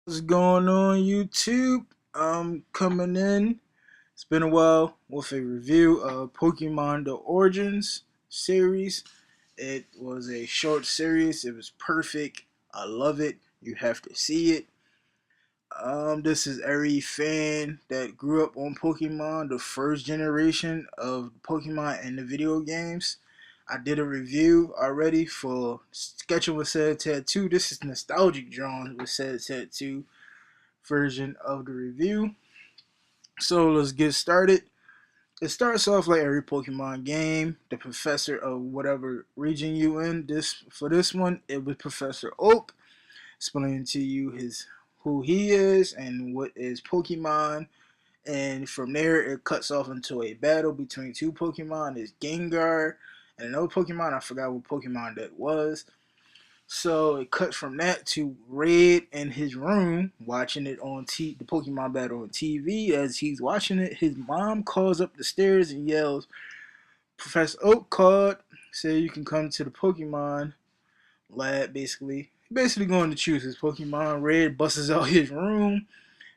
What's going on, YouTube? I'm coming in. It's been a while with a review of Pokemon The Origins series. It was a short series. It was perfect. I love it. You have to see it. This is every fan that grew up on Pokemon, the first generation of Pokemon and the video games. I did a review already for Sketching with Said Tattoo. This is nostalgic drawn with Said Tattoo version of the review. So let's get started. It starts off like every Pokemon game. The professor of whatever region you in. This one, it was Professor Oak explaining to you his who he is and what is Pokemon. And from there, it cuts off into a battle between two Pokemon. It's Gengar and another Pokemon. I forgot what Pokemon that was. So it cuts from that to Red in his room watching it on the Pokemon battle on TV. As he's watching it, his mom calls up the stairs and yells, "Professor Oak called, said you can come to the Pokemon lab." Basically going to choose his Pokemon. Red busts out his room,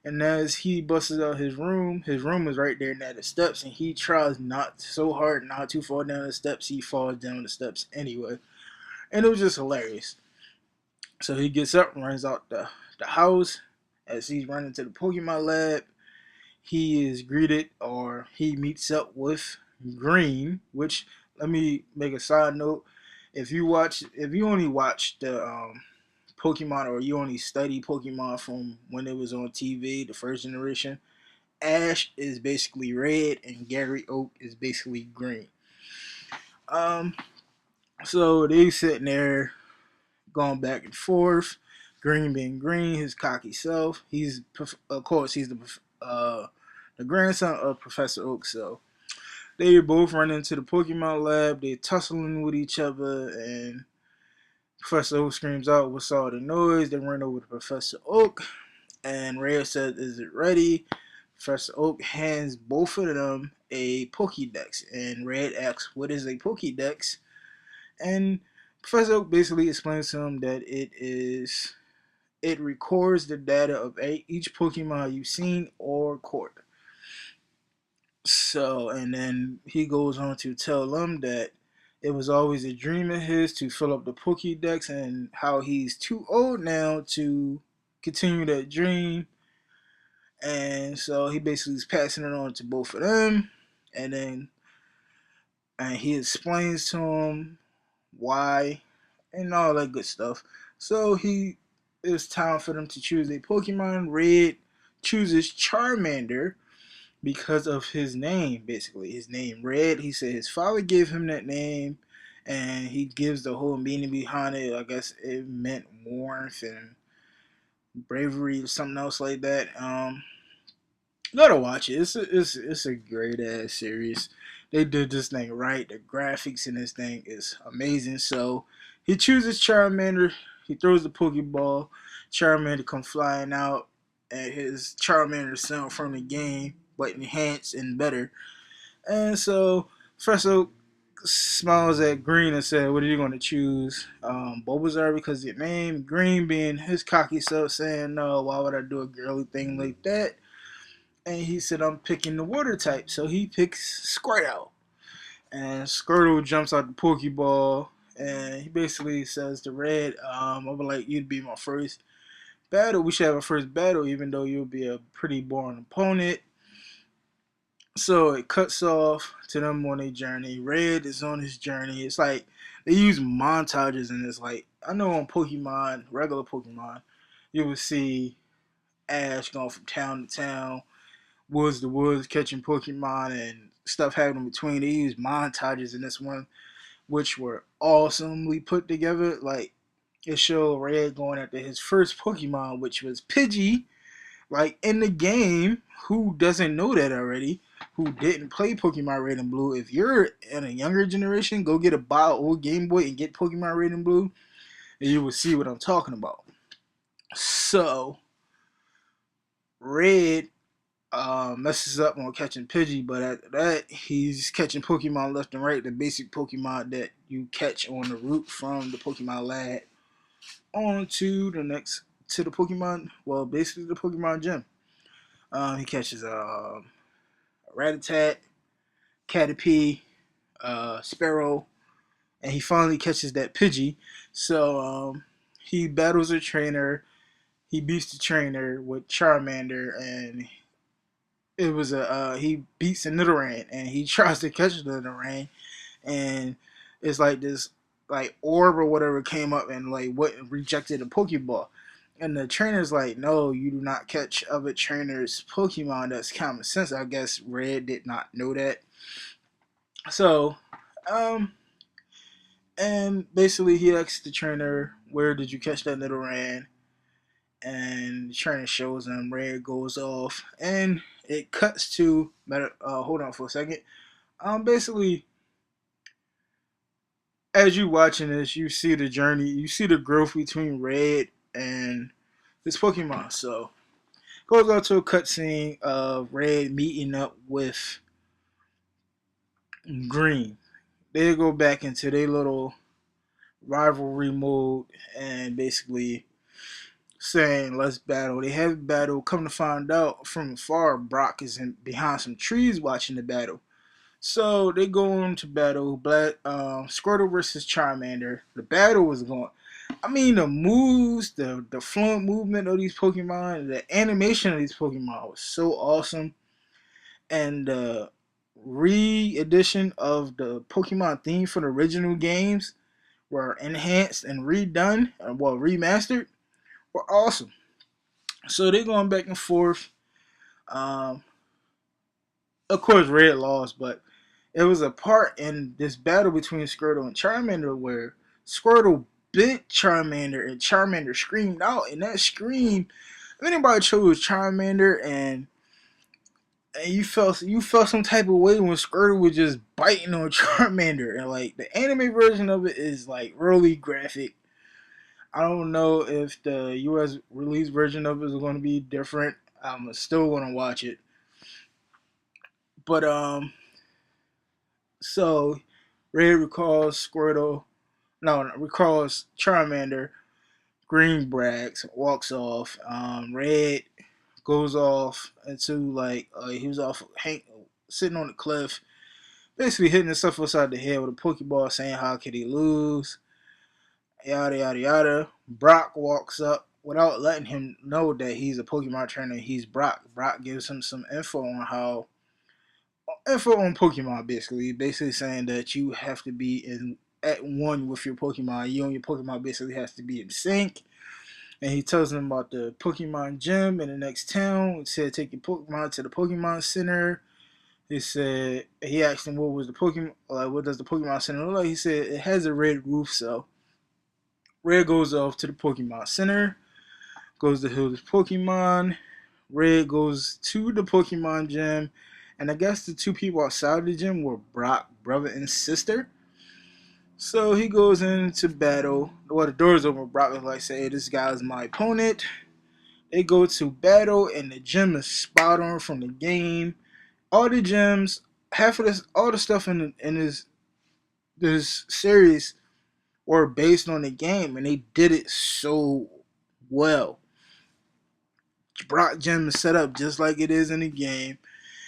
and as he busts out his room is right there near the steps, and he tries not so hard not to fall down the steps. He falls down the steps anyway, and it was just hilarious. So he gets up and runs out the house. As he's running to the Pokemon lab, he is greeted or he meets up with Green, which let me make a side note. If you only watch the Pokemon or you only study Pokemon from when it was on TV, the first generation, Ash is basically red and Gary Oak is basically green. Um, so they sitting there going back and forth. Green being Green, his cocky self. He's of course he's the grandson of Professor Oak. So they both run into the Pokemon lab. They're tussling with each other, and Professor Oak screams out, "What's all the noise?" They run over to Professor Oak, and Rhea says, "Is it ready?" Professor Oak hands both of them a Pokédex, and Red asks, "What is a Pokédex?" And Professor Oak basically explains to him that it records the data of each Pokemon you've seen or caught. So, and then he goes on to tell them that it was always a dream of his to fill up the Pokédex and how he's too old now to continue that dream. And so he basically is passing it on to both of them. And then and he explains to him why and all that good stuff. So it's time for them to choose a Pokemon. Red chooses Charmander because of his name, basically. His name, Red. He said his father gave him that name, and he gives the whole meaning behind it. I guess it meant warmth and bravery or something else like that. Gotta watch it. It's a great ass series. They did this thing right. The graphics in this thing is amazing. So he chooses Charmander. He throws the Pokeball. Charmander comes flying out, and his Charmander sound from the game, but enhanced and better. And so Professor smiles at Green and said, "What are you going to choose? Bulbasaur because of your name." Green being his cocky self saying, "No, why would I do a girly thing like that?" And he said, "I'm picking the water type." So he picks Squirtle. And Squirtle jumps out the Pokeball. And he basically says to Red, I would like you to be my first battle. We should have a first battle, even though you'll be a pretty boring opponent. So it cuts off to them on their journey. Red is on his journey. It's like they use montages in this. Like, I know on Pokemon, regular Pokemon, you would see Ash going from town to town, woods to woods, catching Pokemon and stuff happening between. They used montages in this one, which were awesomely put together. Like it showed Red going after his first Pokemon, which was Pidgey. Like in the game, who doesn't know that already? Who didn't play Pokemon Red and Blue? If you're in a younger generation, go get a buy old Game Boy and get Pokemon Red and Blue, and you will see what I'm talking about. So Red messes up on catching Pidgey, but at that he's catching Pokemon left and right, the basic Pokemon that you catch on the route from the Pokemon lab on to the next to the Pokemon, well, basically the Pokemon gym. He catches Rattata, Caterpie, Sparrow, and he finally catches that Pidgey. So he battles a trainer. He beats the trainer with Charmander, and it was he beats a Nidoran, and he tries to catch the Nidoran, and it's like this like orb or whatever came up and like what rejected a Pokeball. And the trainer's like, no, you do not catch other trainers' Pokemon. That's common sense. I guess Red did not know that. So, um, and basically he asks the trainer, where did you catch that Nidoran? And the trainer shows him. Red goes off, and it cuts to. Hold on for a second. Basically, as you watching this, you see the journey, you see the growth between Red and this Pokemon. So goes on to a cutscene of Red meeting up with Green. They go back into their little rivalry mode and basically saying let's battle. They have a battle. Come to find out from afar, Brock is behind some trees watching the battle. So they go into battle. Squirtle versus Charmander. The battle was going. I mean, the moves, the fluent movement of these Pokemon, the animation of these Pokemon was so awesome, and the re-edition of the Pokemon theme for the original games were enhanced and redone, well remastered, were awesome. So they're going back and forth. Um, of course, Red lost, but it was a part in this battle between Squirtle and Charmander where Squirtle bit Charmander and Charmander screamed out. And that scream, if anybody chose Charmander and you felt some type of way when Squirtle was just biting on Charmander, and like the anime version of it is like really graphic. I don't know if the US release version of it is going to be different. I'm still going to watch it, but so Red recalls Squirtle, no, recalls Charmander. Green brags, walks off. Red goes off into like he was sitting on the cliff, basically hitting himself upside the head with a Pokeball, saying how could he lose? Yada yada yada. Brock walks up without letting him know that he's a Pokemon trainer. He's Brock. Brock gives him some info on Pokemon, basically saying that you have to be in at one with your Pokemon. You and your Pokemon basically has to be in sync. And he tells them about the Pokemon gym in the next town. He said take your Pokemon to the Pokemon Center. He said he asked him what was the Pokemon, like what does the Pokemon Center look like? He said it has a red roof. So Red goes off to the Pokemon Center, goes to heal his Pokemon. Red goes to the Pokemon gym, and I guess the two people outside the gym were Brock, brother and sister. So he goes into battle. Well, the door's open. Brock is like, say, hey, this guy's my opponent. They go to battle, and the gym is spot on from the game. All the gyms, half of this, all the stuff in this series were based on the game, and they did it so well. Brock Gym is set up just like it is in the game,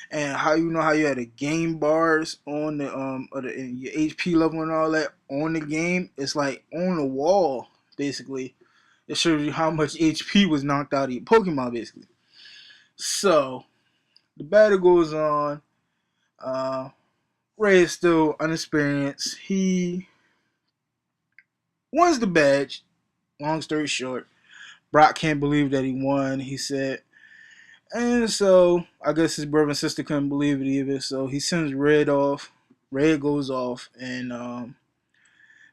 and how you know how you had the game bars on the your HP level and all that on the game. It's like on the wall, basically. It shows you how much HP was knocked out of your Pokemon, basically. So the battle goes on. Uh, Ray is still inexperienced. He wins the badge. Long story short, Brock can't believe that he won. He said, and so I guess his brother and sister couldn't believe it either. So he sends Red off. Red goes off, and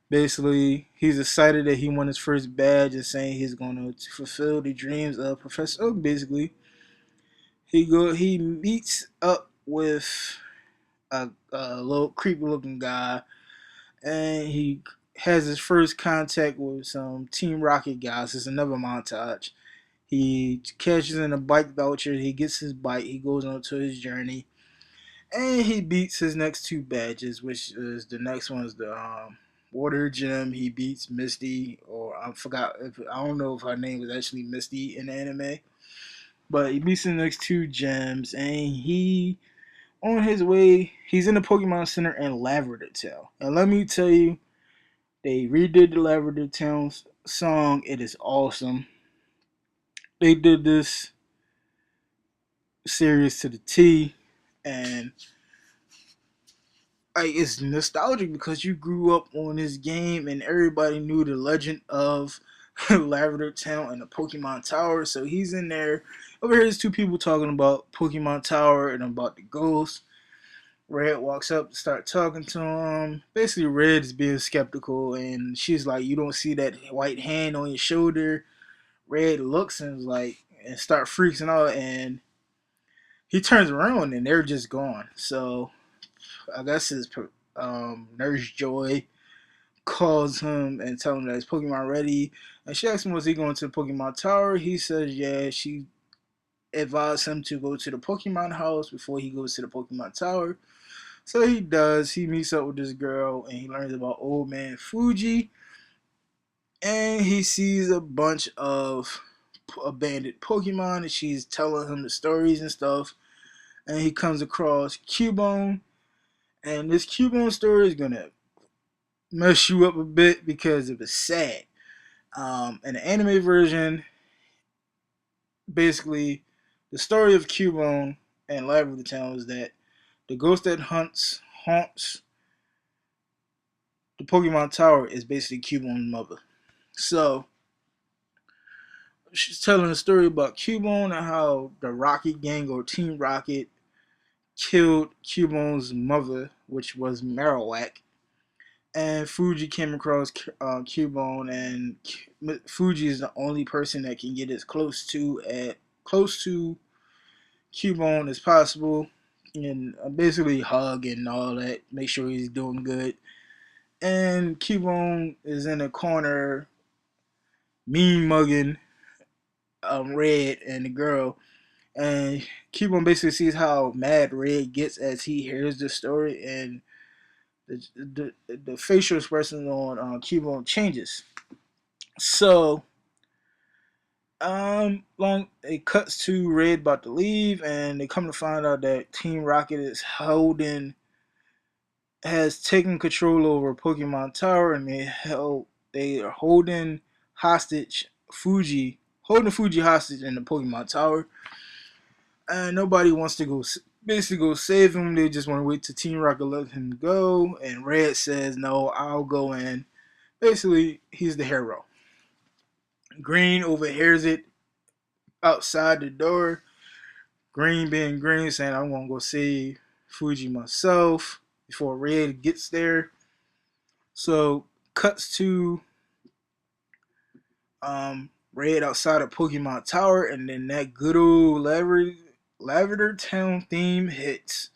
basically he's excited that he won his first badge and saying he's going to fulfill the dreams of Professor Oak. Basically, he meets up with a little creepy looking guy, and he has his first contact with some Team Rocket guys. It's another montage. He cashes in a bike voucher. He gets his bike. He goes on to his journey, and he beats his next two badges, which is the next one is the water gym. He beats Misty, or I don't know if her name was actually Misty in the anime, but he beats the next two gyms, and he on his way. He's in the Pokemon Center in Lavender Town, and let me tell you, they redid the Lavender Town song. It is awesome. They did this series to the T, and like it's nostalgic because you grew up on this game and everybody knew the legend of Lavender Town and the Pokemon Tower. So he's in there. Over here, there's two people talking about Pokemon Tower and about the ghost. Red walks up to start talking to him. Basically, Red is being skeptical, and she's like, "You don't see that white hand on your shoulder?" Red looks and is like, and start freaking out, and he turns around and they're just gone. So I guess his Nurse Joy calls him and tells him that his Pokemon ready. And she asks him, was he going to the Pokemon Tower? He says, yeah. She advised him to go to the Pokemon house before he goes to the Pokemon Tower. So he does. He meets up with this girl and he learns about Old Man Fuji. And he sees a bunch of abandoned Pokemon and she's telling him the stories and stuff. And he comes across Cubone. And this Cubone story is going to mess you up a bit because it was sad. In the anime version, basically, the story of Cubone and Lavender Town is that the ghost that haunts the Pokemon Tower is basically Cubone's mother. So she's telling a story about Cubone and how the Rocket Gang or Team Rocket killed Cubone's mother, which was Marowak. And Fuji came across Cubone, and Fuji is the only person that can get as close to Cubone as possible, and basically hug and all that, make sure he's doing good. And Cubone is in a corner, mean mugging Red and the girl, and Cubone basically sees how mad Red gets as he hears the story, and the facial expression on Cubone changes. So, long it cuts to Red about to leave, and they come to find out that Team Rocket has taken control over Pokemon Tower, and they are holding Fuji hostage in the Pokemon Tower, and nobody wants to basically go save him. They just want to wait till Team Rocket let him go, and Red says, "No, I'll go in." Basically, he's the hero. Green overhears it outside the door. Green being Green saying, I'm going to go save Fuji myself before Red gets there. So, cuts to Red outside of Pokemon Tower, and then that good old Lavender Town theme hits.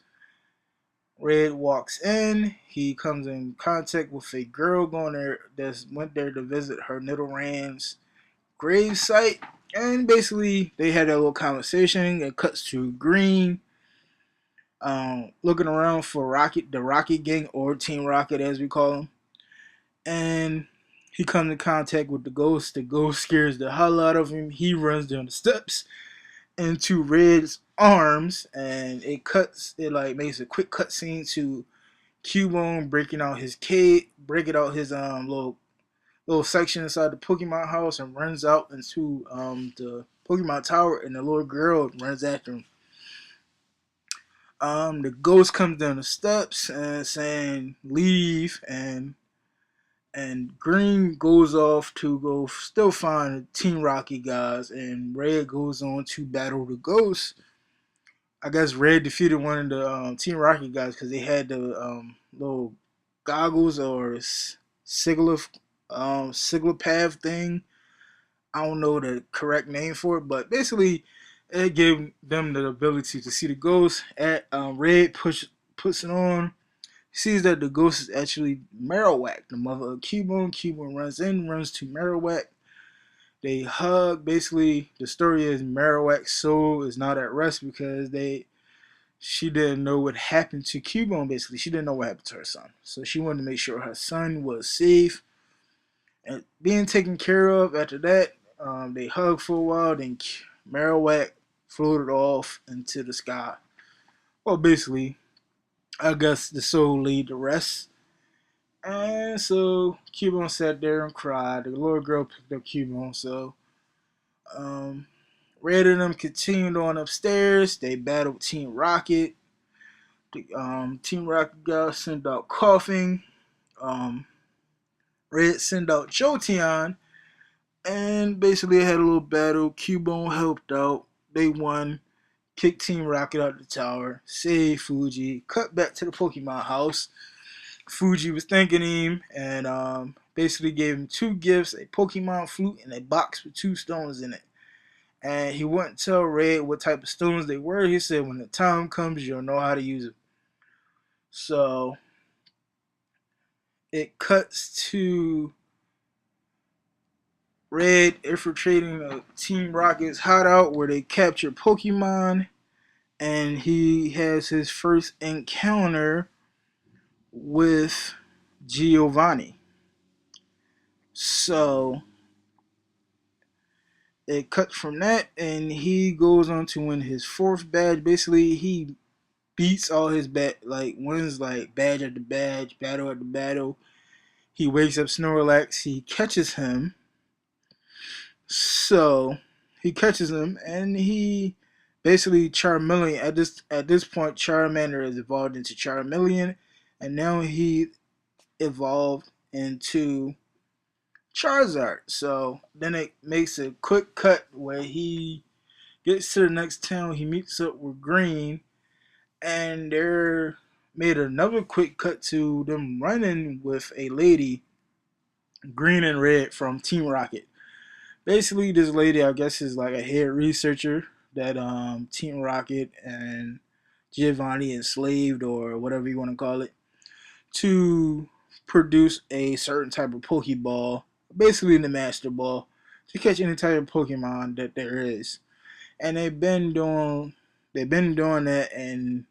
Red walks in. He comes in contact with a girl that went there to visit her Nidoran's grave site, and basically they had a little conversation. It cuts to Green, looking around for the Rocket Gang, or Team Rocket as we call them, and he comes in contact with the ghost. The ghost scares the hell out of him. He runs down the steps into Red's arms, and it like makes a quick cut scene to Cubone breaking out his little section inside the Pokemon house, and runs out into the Pokemon Tower, and the little girl runs after him. The ghost comes down the steps and saying leave, and Green goes off to go still find the Team Rocket guys, and Red goes on to battle the ghost. I guess Red defeated one of the Team Rocket guys because they had the little goggles or Sigilyph thing. I don't know the correct name for it, but basically it gave them the ability to see the ghost. Red puts it on, sees that the ghost is actually Marowak, the mother of Cubone. Cubone runs to Marowak. They hug. Basically, the story is Marowak's soul is not at rest because she didn't know what happened to Cubone. Basically, she didn't know what happened to her son, so she wanted to make sure her son was safe and being taken care of. After that, they hugged for a while. Then Marowak floated off into the sky. Well, basically, I guess the soul laid to rest. And so Cubone sat there and cried. The little girl picked up Cubone. So um, Red and them continued on upstairs. They battled Team Rocket. Team Rocket got sent out coughing. Um, Red sent out Jotion. And basically, they had a little battle. Cubone helped out. They won. Kicked Team Rocket out of the tower. Saved Fuji. Cut back to the Pokemon house. Fuji was thanking him and basically gave him two gifts, a Pokemon flute and a box with two stones in it. And he wouldn't tell Red what type of stones they were. He said, when the time comes, you'll know how to use them. So it cuts to Red infiltrating a Team Rocket's hideout where they capture Pokemon. And he has his first encounter with Giovanni. So it cuts from that, and he goes on to win his fourth badge. Basically, he beats all his wins like badge after badge, battle after battle. He wakes up Snorlax. He catches him. So he catches him, and he basically Charmeleon. At this point, Charmander has evolved into Charmeleon, and now he evolved into Charizard. So then it makes a quick cut where he gets to the next town. He meets up with Green, and they're made another quick cut to them running with a lady, Green and Red from Team Rocket. Basically, this lady, I guess, is like a head researcher that Team Rocket and Giovanni enslaved, or whatever you want to call it, to produce a certain type of Pokeball, basically the Master Ball, to catch any type of Pokemon that there is. And they've been doing that and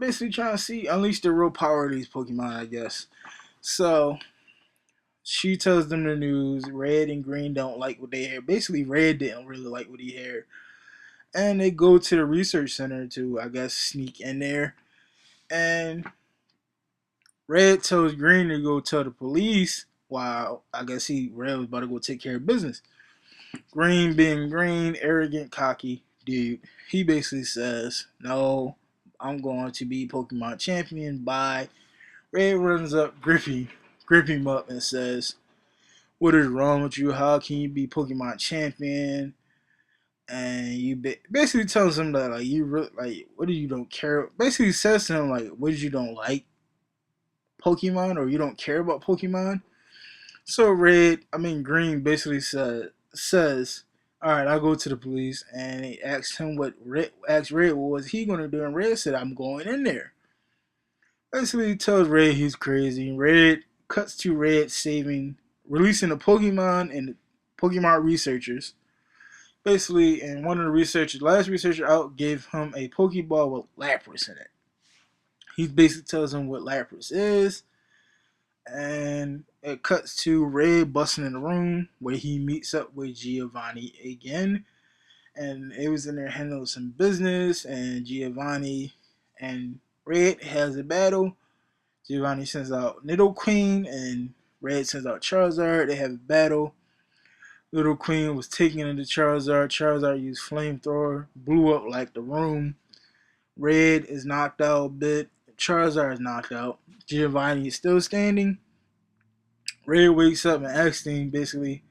basically trying to see unleash the real power of these Pokemon, I guess. So she tells them the news. Red and Green don't like what they hear. Basically, Red didn't really like what he heard. And they go to the research center to, I guess, sneak in there. And Red tells Green to go tell the police, while I guess Red was about to go take care of business. Green, being Green, arrogant, cocky dude, he basically says, "No, I'm going to be Pokemon champion." By Red runs up, grip him up, and says, "What is wrong with you? How can you be Pokemon champion?" And you basically tells him that what do you don't care? Basically says to him like, what did you don't like Pokemon, or you don't care about Pokemon? So Green basically says, "All right, I'll go to the police." And he asked him asked Red what was he gonna do, and Red said, "I'm going in there." Basically, he tells Red he's crazy. Red cuts to Red releasing the Pokemon and the Pokemon researchers. Basically, and one of the last researcher out, gave him a Pokeball with Lapras in it. He basically tells him what Lapras is, and it cuts to Red busting in the room where he meets up with Giovanni again. And it was in there handling some business, and Giovanni and Red has a battle. Giovanni sends out Nidoqueen, and Red sends out Charizard. They have a battle. Little Queen was taken into Charizard. Charizard used Flamethrower, blew up like the room. Red is knocked out a bit. Charizard is knocked out. Giovanni is still standing. Red wakes up and asks him basically,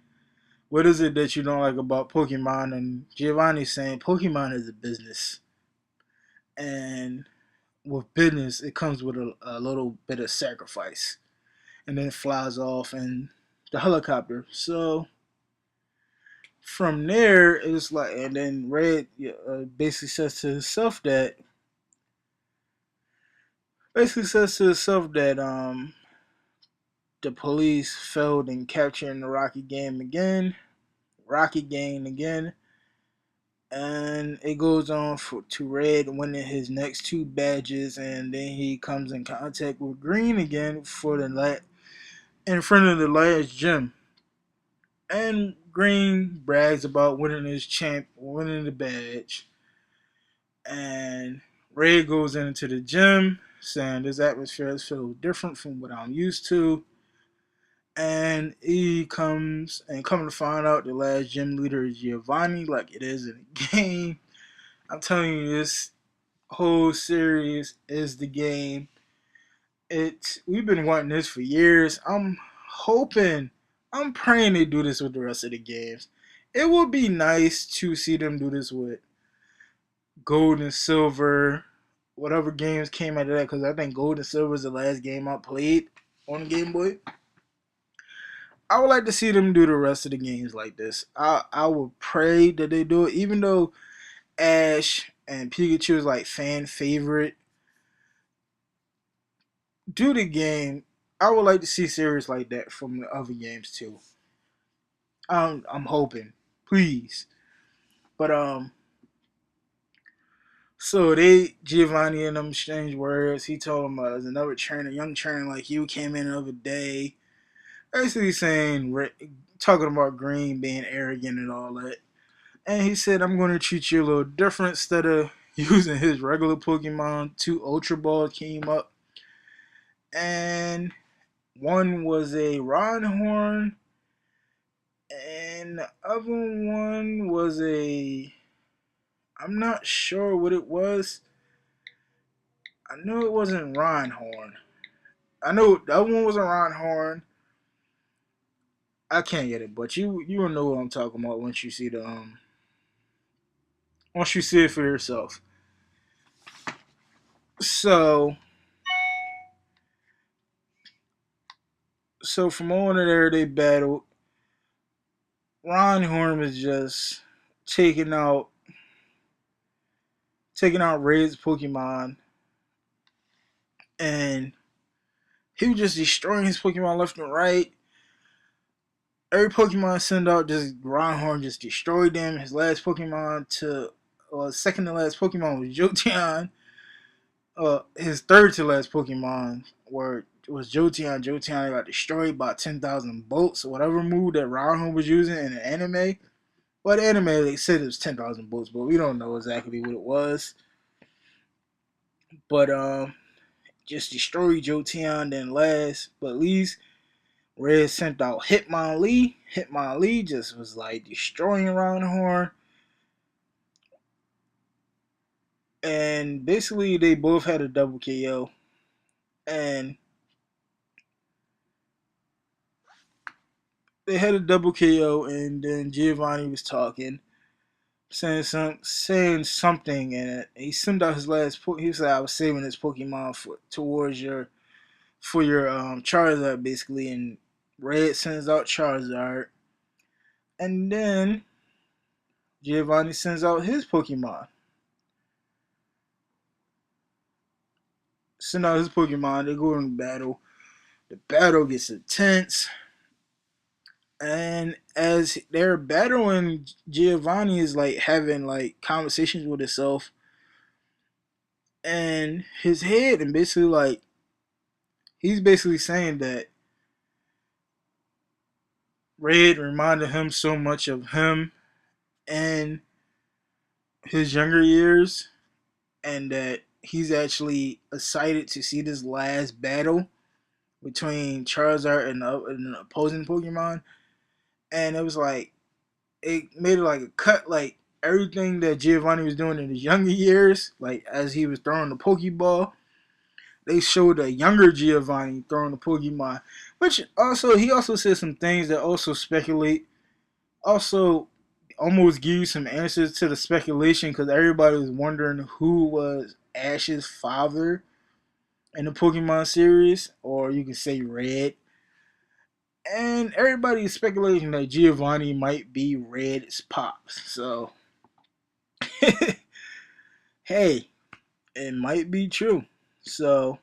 what is it that you don't like about Pokemon? And Giovanni's saying Pokemon is a business. And with business, it comes with a little bit of sacrifice. And then it flies off in the helicopter. So from there, it's like, and then Red basically says to himself that the police failed in capturing the Rocky game again, and it goes on to Red winning his next two badges, and then he comes in contact with Green again for in front of the last gym. And Green brags about winning the badge. And Ray goes into the gym saying this atmosphere is feel different from what I'm used to. And he come to find out the last gym leader is Giovanni, like it is in the game. I'm telling you, this whole series is the game. We've been wanting this for years. Hoping, I'm praying they do this with the rest of the games. It would be nice to see them do this with Gold and Silver, whatever games came out of that, because I think Gold and Silver is the last game I played on the Game Boy. I would like to see them do the rest of the games like this. I would pray that they do it, even though Ash and Pikachu is like fan favorite. Do the game. I would like to see series like that from the other games too. I'm hoping, please. But so Giovanni and them exchange words. He told him there's another trainer, young trainer like you came in the other day. Basically saying, talking about Green being arrogant and all that. And he said, I'm going to treat you a little different. Instead of using his regular Pokemon, two Ultra Balls came up. And one was a Rhyhorn, and the other one was I'm not sure what it was. I know it wasn't Rhyhorn. I know the other one was a Rhyhorn. I can't get it, but you will know what I'm talking about once you see it for yourself. So from over there they battled. Rhyhorn was just taking out Red's Pokemon, and he was just destroying his Pokemon left and right. Every Pokemon sent out, just Rhyhorn just destroyed them. His last Pokemon second to last Pokemon was Jolteon. His third to last Pokemon was Jolteon. Jolteon got destroyed by 10,000 bolts, or whatever move that Rhyhorn was using in the anime. Well, the anime they said it was 10,000 bolts, but we don't know exactly what it was. But just destroyed Jolteon. Then last but least, Red sent out Hitmonlee. Hitmonlee just was like destroying Rhyhorn. And basically, they both had a double KO. And they had a double KO, and then Giovanni was talking, saying something, and he sent out his last. He said, "I was saving this Pokemon for your Charizard, basically." And Red sends out Charizard, and then Giovanni sends out his Pokemon. Send out his Pokemon. They go in battle. The battle gets intense. And as they're battling, Giovanni is like having like conversations with himself and his head, and basically like he's basically saying that Red reminded him so much of him and his younger years, and that he's actually excited to see this last battle between Charizard and the opposing Pokemon. And it was like it made it like a cut, like everything that Giovanni was doing in his younger years, like as he was throwing the Pokeball, they showed a younger Giovanni throwing the Pokemon, which also he also said some things that also speculate, also almost give you some answers to the speculation, because everybody was wondering who was Ash's father in the Pokemon series, or you could say Red. And everybody is speculating that Giovanni might be Red's pops. So, hey, it might be true. So,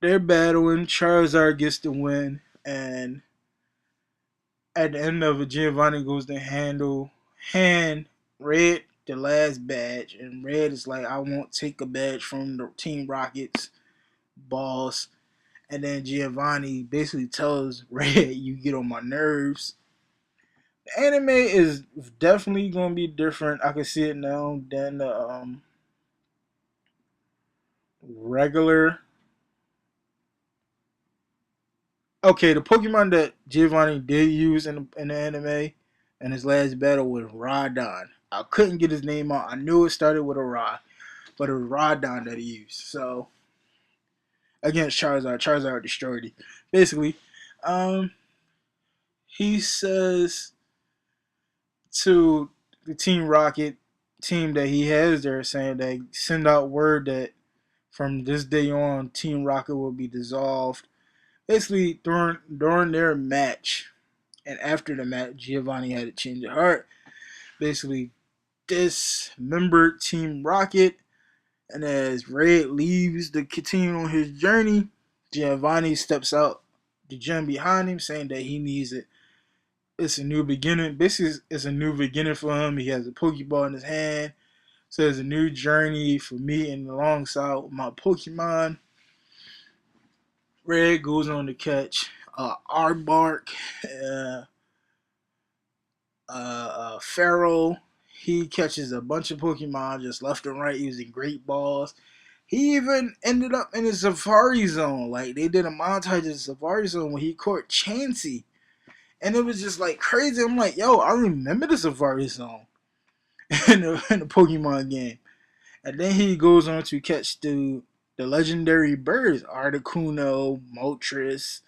they're battling. Charizard gets the win, and At the end of it, Giovanni goes to hand Red the last badge, and Red is like, I won't take a badge from the Team Rocket's boss. And then Giovanni basically tells Red, you get on my nerves. The anime is definitely going to be different. I can see it now than the regular. Okay, the Pokemon that Giovanni did use in the anime in his last battle was Rhydon. I couldn't get his name out. I knew it started with a Rod, but it was Rhydon that he used. So against Charizard, Charizard destroyed it. Basically, um, he says to the Team Rocket team that he has there, saying that send out word that from this day on, Team Rocket will be dissolved. Basically, during their match and after the match, Giovanni had a change of heart. Basically, dismembered Team Rocket, and as Red leaves to continue on his journey, Giovanni steps out the gym behind him, saying that he needs it. It's a new beginning. Basically, it's a new beginning for him. He has a Pokeball in his hand. So it's a new journey for me and alongside my Pokemon. Red goes on to catch Aardvark, uh, Pharaoh. He catches a bunch of Pokemon just left and right using Great Balls. He even ended up in the Safari Zone. Like, they did a montage of the Safari Zone when he caught Chansey. And it was just like crazy. I'm like, yo, I remember the Safari Zone in the Pokemon game. And then he goes on to catch the legendary birds, Articuno, Moltres,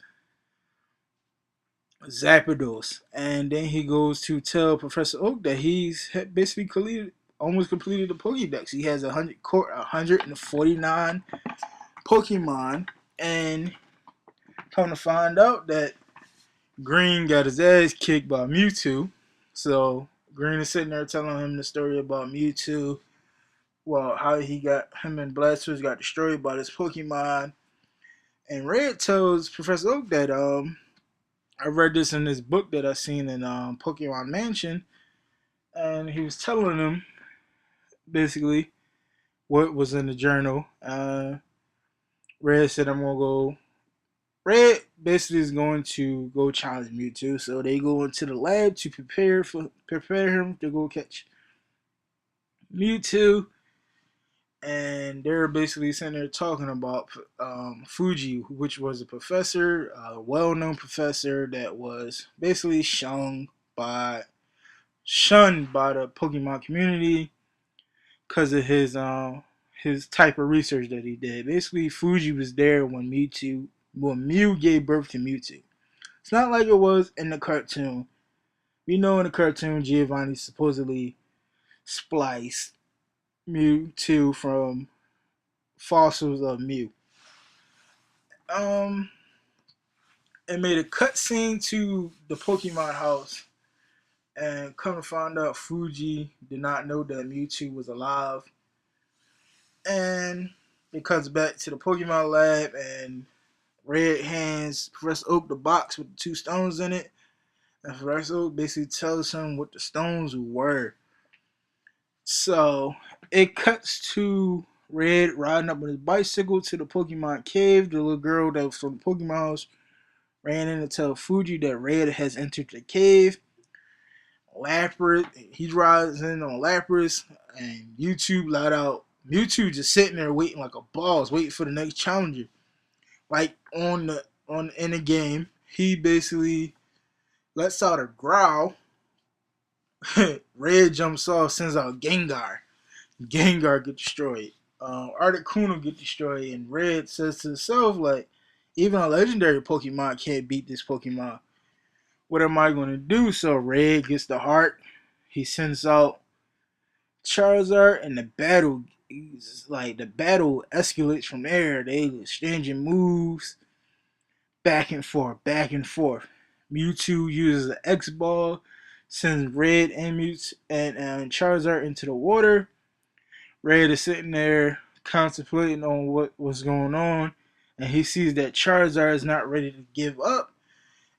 Zapdos. And then he goes to tell Professor Oak that he's basically almost completed the Pokédex. He has 149 Pokemon. And come to find out that Green got his ass kicked by Mewtwo. So Green is sitting there telling him the story about Mewtwo. Well, how him and Blastoise got destroyed by this Pokemon. And Red tells Professor Oak that I read this in this book that I seen in Pokemon Mansion, and he was telling him basically what was in the journal. Red said, "I'm gonna go." Red basically is going to go challenge Mewtwo, so they go into the lab to prepare him to go catch Mewtwo. And they're basically sitting there talking about Fuji, which was a professor, a well-known professor that was basically shunned by the Pokemon community because of his type of research that he did. Basically, Fuji was there when Mew gave birth to Mewtwo. It's not like it was in the cartoon. We know in the cartoon Giovanni supposedly spliced Mewtwo from fossils of Mew. Um, it made a cutscene to the Pokemon house, and come to find out, Fuji did not know that Mewtwo was alive. And it cuts back to the Pokemon lab, and Red hands Professor Oak the box with the two stones in it, and Professor Oak basically tells him what the stones were. So it cuts to Red riding up on his bicycle to the Pokemon cave. The little girl that was from the Pokemon house ran in to tell Fuji that Red has entered the cave. Lapras, he rides in on Lapras, and YouTube let out. Mewtwo just sitting there waiting like a boss, waiting for the next challenger. Like in the game, he basically lets out a growl. Red jumps off, sends out Gengar. Gengar get destroyed. Articuno get destroyed, and Red says to himself, like, even a legendary Pokemon can't beat this Pokemon. What am I going to do? So Red gets the heart. He sends out Charizard, and the battle escalates from there. They exchanging moves, back and forth, back and forth. Mewtwo uses an X ball, sends Red and Charizard into the water. Red is sitting there contemplating on what was going on, and he sees that Charizard is not ready to give up.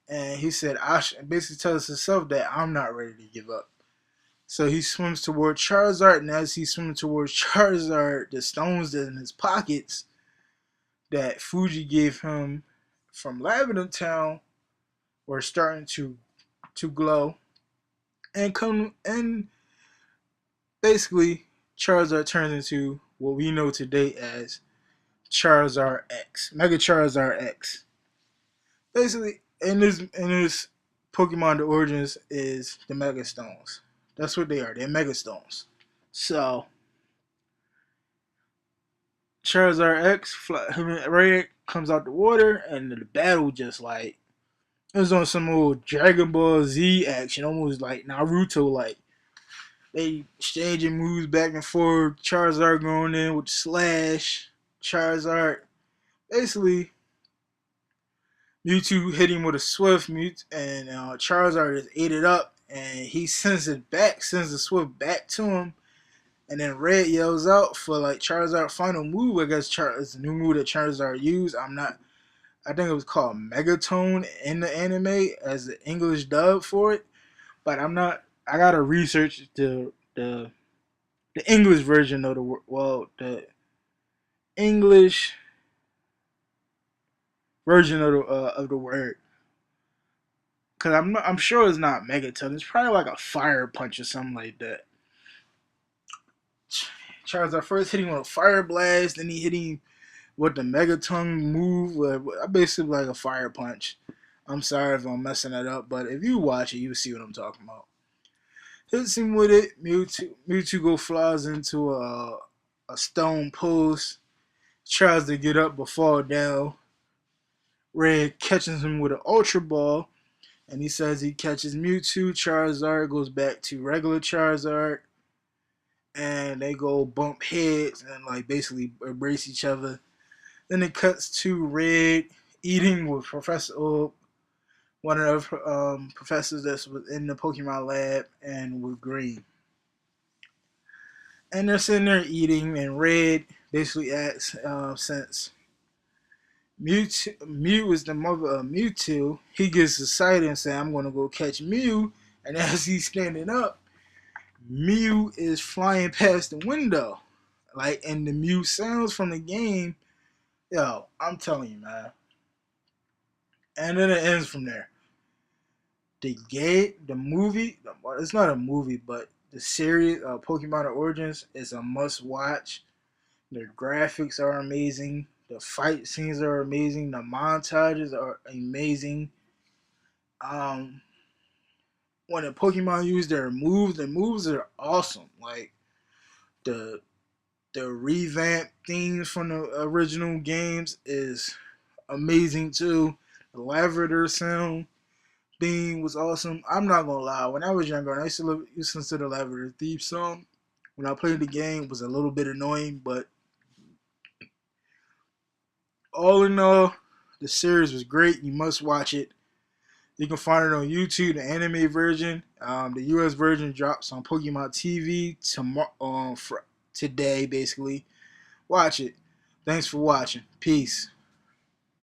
and he said, "I basically tells himself that I'm not ready to give up." So he swims toward Charizard, and as he swims towards Charizard, the stones that in his pockets that Fuji gave him from Lavender Town were starting to glow and come and basically Charizard turns into what we know today as Charizard X, Mega Charizard X. Basically, in this Pokemon the Origins is the Mega Stones. That's what they are. They're Mega Stones. So Charizard X, Ray comes out the water, and the battle just like it was on some old Dragon Ball Z action, almost like Naruto. Like they exchanging moves back and forth. Charizard going in with Slash. Charizard basically Mewtwo hit him with a Swift, and Charizard just ate it up, and he sends it back, sends the Swift back to him, and then Red yells out for like Charizard final move. I guess it's a new move that Charizard used. I think it was called Megatone in the anime as the English dub for it, but I'm not. I gotta research the English version of the English version of the word. Cause I'm sure it's not Megaton. It's probably like a fire punch or something like that. Charizard first hit him with a fire blast, then he hit him with the Megaton move. Basically like a fire punch. I'm sorry if I'm messing that up, but if you watch it, you'll see what I'm talking about. Hits him with it. Mewtwo go flies into a stone post. Tries to get up but fall down. Red catches him with an Ultra Ball. And he says he catches Mewtwo. Charizard goes back to regular Charizard. And they go bump heads and like basically embrace each other. Then it cuts to Red eating with Professor Oak, one of the professors that's in the Pokemon lab, and with Green. And they're sitting there eating, and Red basically asks, since Mew is the mother of Mewtwo, he gets excited and says, "I'm going to go catch Mew." And as he's standing up, Mew is flying past the window. Like, and the Mew sounds from the game, yo, I'm telling you, man. And then it ends from there. The movie, it's not a movie, but the series, Pokemon Origins, is a must watch. The graphics are amazing. The fight scenes are amazing. The montages are amazing. Um, when the Pokemon use their moves, the moves are awesome. Like the revamped themes from the original games is amazing too. The lavender sound theme was awesome. I'm not gonna lie. When I was younger, I used to listen to the Lavender Thief song. When I played the game, it was a little bit annoying, but all in all, the series was great. You must watch it. You can find it on YouTube, the anime version. The US version drops on Pokemon TV today, basically. Watch it. Thanks for watching. Peace.